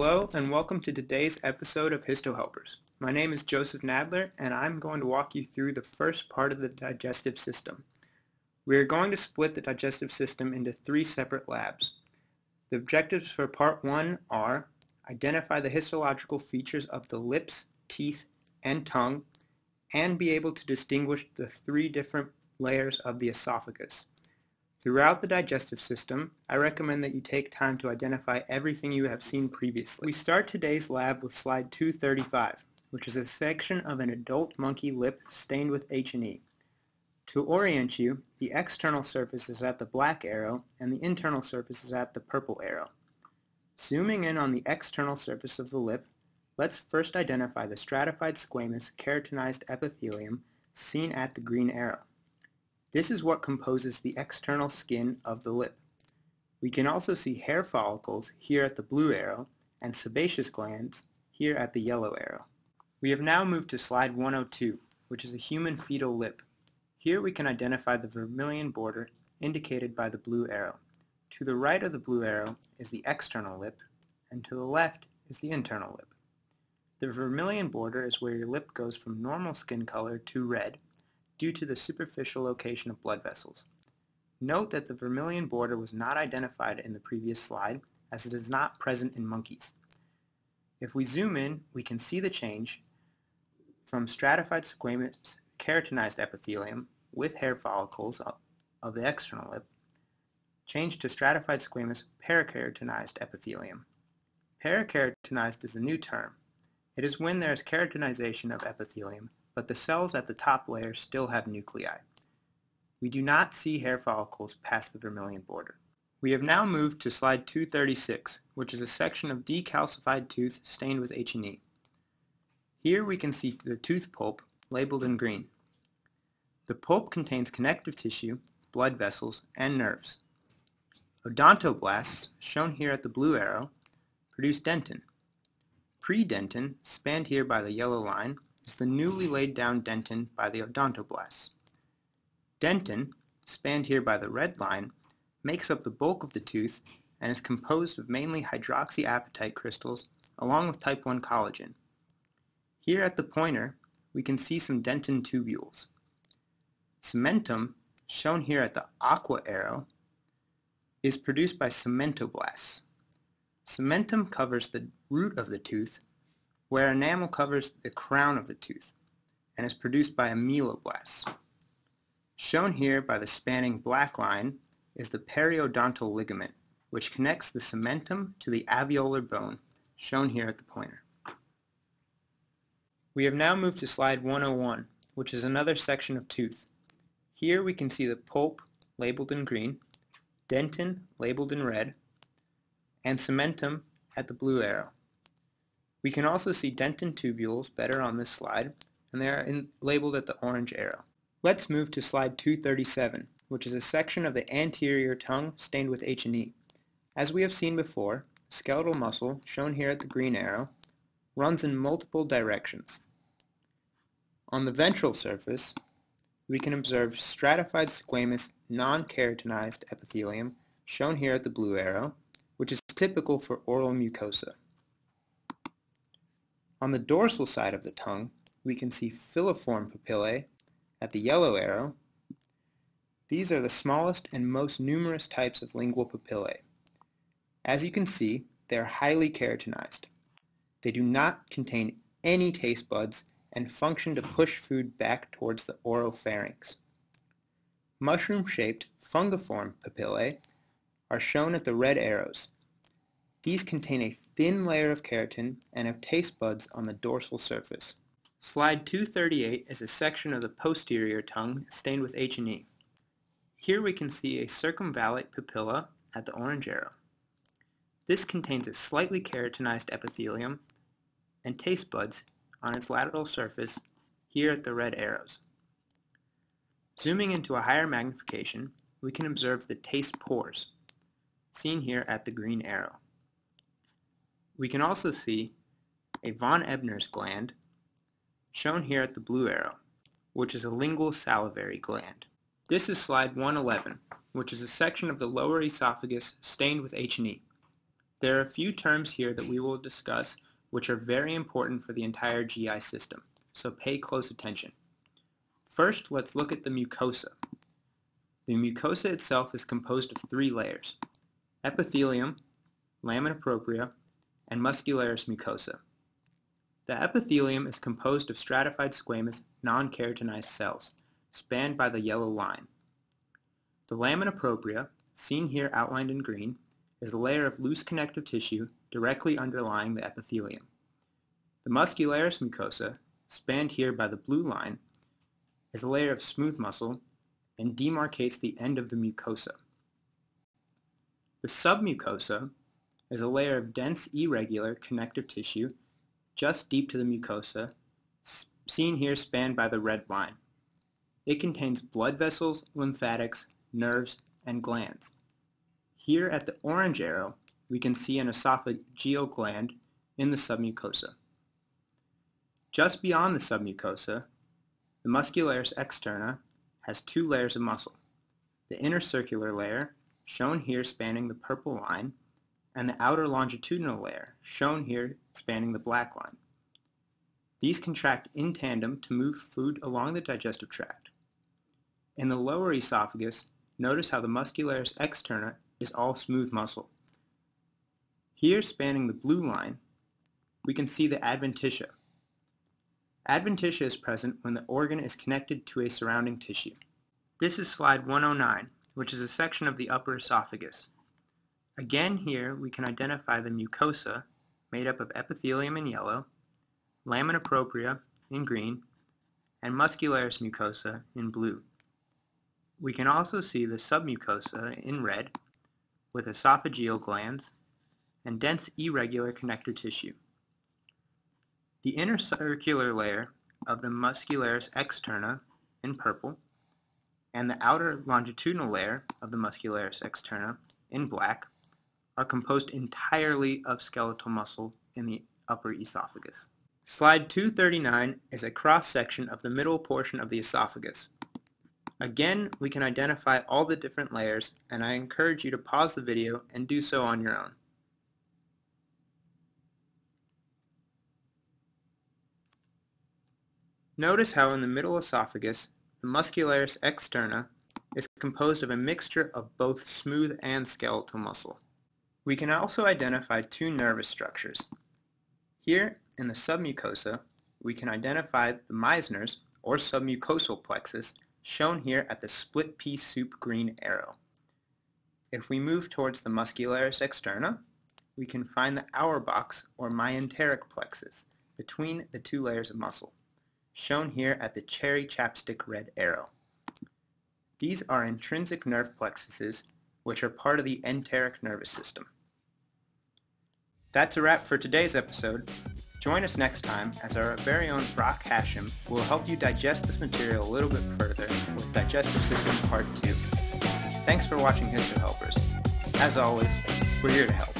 Hello and welcome to today's episode of HistoHelpers. My name is Joseph Nadler and I'm going to walk you through the first part of the digestive system. We are going to split the digestive system into 3 separate labs. The objectives for part 1 are identify the histological features of the lips, teeth, and tongue, and be able to distinguish the 3 different layers of the esophagus. Throughout the digestive system, I recommend that you take time to identify everything you have seen previously. We start today's lab with slide 235, which is a section of an adult monkey lip stained with H&E. To orient you, the external surface is at the black arrow and the internal surface is at the purple arrow. Zooming in on the external surface of the lip, let's first identify the stratified squamous keratinized epithelium seen at the green arrow. This is what composes the external skin of the lip. We can also see hair follicles here at the blue arrow and sebaceous glands here at the yellow arrow. We have now moved to slide 102, which is a human fetal lip. Here we can identify the vermilion border indicated by the blue arrow. To the right of the blue arrow is the external lip, and to the left is the internal lip. The vermilion border is where your lip goes from normal skin color to red, due to the superficial location of blood vessels. Note that the vermilion border was not identified in the previous slide, as it is not present in monkeys. If we zoom in, we can see the change from stratified squamous keratinized epithelium with hair follicles of the external lip, change to stratified squamous parakeratinized epithelium. Parakeratinized is a new term. It is when there is keratinization of epithelium, but the cells at the top layer still have nuclei. We do not see hair follicles past the vermilion border. We have now moved to slide 236, which is a section of decalcified tooth stained with H&E. Here we can see the tooth pulp labeled in green. The pulp contains connective tissue, blood vessels, and nerves. Odontoblasts, shown here at the blue arrow, produce dentin. Predentin, spanned here by the yellow line, is the newly laid down dentin by the odontoblasts. Dentin, spanned here by the red line, makes up the bulk of the tooth and is composed of mainly hydroxyapatite crystals along with type 1 collagen. Here at the pointer, we can see some dentin tubules. Cementum, shown here at the aqua arrow, is produced by cementoblasts. Cementum covers the root of the tooth, where enamel covers the crown of the tooth, and is produced by ameloblasts. Shown here by the spanning black line is the periodontal ligament, which connects the cementum to the alveolar bone, shown here at the pointer. We have now moved to slide 101, which is another section of tooth. Here we can see the pulp labeled in green, dentin labeled in red, and cementum at the blue arrow. We can also see dentin tubules better on this slide, and they are labeled at the orange arrow. Let's move to slide 237, which is a section of the anterior tongue stained with H&E. As we have seen before, skeletal muscle, shown here at the green arrow, runs in multiple directions. On the ventral surface, we can observe stratified squamous non-keratinized epithelium, shown here at the blue arrow, which is typical for oral mucosa. On the dorsal side of the tongue, we can see filiform papillae at the yellow arrow. These are the smallest and most numerous types of lingual papillae. As you can see, they are highly keratinized. They do not contain any taste buds and function to push food back towards the oropharynx. Mushroom-shaped fungiform papillae are shown at the red arrows. These contain a thin layer of keratin and have taste buds on the dorsal surface. Slide 238 is a section of the posterior tongue stained with H&E. Here we can see a circumvallate papilla at the orange arrow. This contains a slightly keratinized epithelium and taste buds on its lateral surface here at the red arrows. Zooming into a higher magnification, we can observe the taste pores, seen here at the green arrow. We can also see a von Ebner's gland, shown here at the blue arrow, which is a lingual salivary gland. This is slide 111, which is a section of the lower esophagus stained with H&E. There are a few terms here that we will discuss which are very important for the entire GI system, so pay close attention. First, let's look at the mucosa. The mucosa itself is composed of three layers: epithelium, lamina propria, and muscularis mucosa. The epithelium is composed of stratified squamous, non-keratinized cells, spanned by the yellow line. The lamina propria, seen here outlined in green, is a layer of loose connective tissue directly underlying the epithelium. The muscularis mucosa, spanned here by the blue line, is a layer of smooth muscle and demarcates the end of the mucosa. The submucosa is a layer of dense, irregular connective tissue just deep to the mucosa, seen here spanned by the red line. It contains blood vessels, lymphatics, nerves, and glands. Here at the orange arrow, we can see an esophageal gland in the submucosa. Just beyond the submucosa, the muscularis externa has two layers of muscle: the inner circular layer, shown here spanning the purple line, and the outer longitudinal layer, shown here spanning the black line. These contract in tandem to move food along the digestive tract. In the lower esophagus, notice how the muscularis externa is all smooth muscle. Here, spanning the blue line, we can see the adventitia. Adventitia is present when the organ is connected to a surrounding tissue. This is slide 109, which is a section of the upper esophagus. Again, here we can identify the mucosa, made up of epithelium in yellow, lamina propria in green, and muscularis mucosa in blue. We can also see the submucosa in red, with esophageal glands and dense irregular connective tissue. The inner circular layer of the muscularis externa in purple and the outer longitudinal layer of the muscularis externa in black are composed entirely of skeletal muscle in the upper esophagus. Slide 239 is a cross-section of the middle portion of the esophagus. Again, we can identify all the different layers, and I encourage you to pause the video and do so on your own. Notice how in the middle esophagus, the muscularis externa is composed of a mixture of both smooth and skeletal muscle. We can also identify two nervous structures. Here in the submucosa, we can identify the Meissner's or submucosal plexus, shown here at the split pea soup green arrow. If we move towards the muscularis externa, we can find the Auerbach's or myenteric plexus between the two layers of muscle, shown here at the cherry chapstick red arrow. These are intrinsic nerve plexuses, which are part of the enteric nervous system. That's a wrap for today's episode. Join us next time as our very own Brock Hashem will help you digest this material a little bit further with Digestive System Part 2. Thanks for watching Histo Helpers. As always, we're here to help.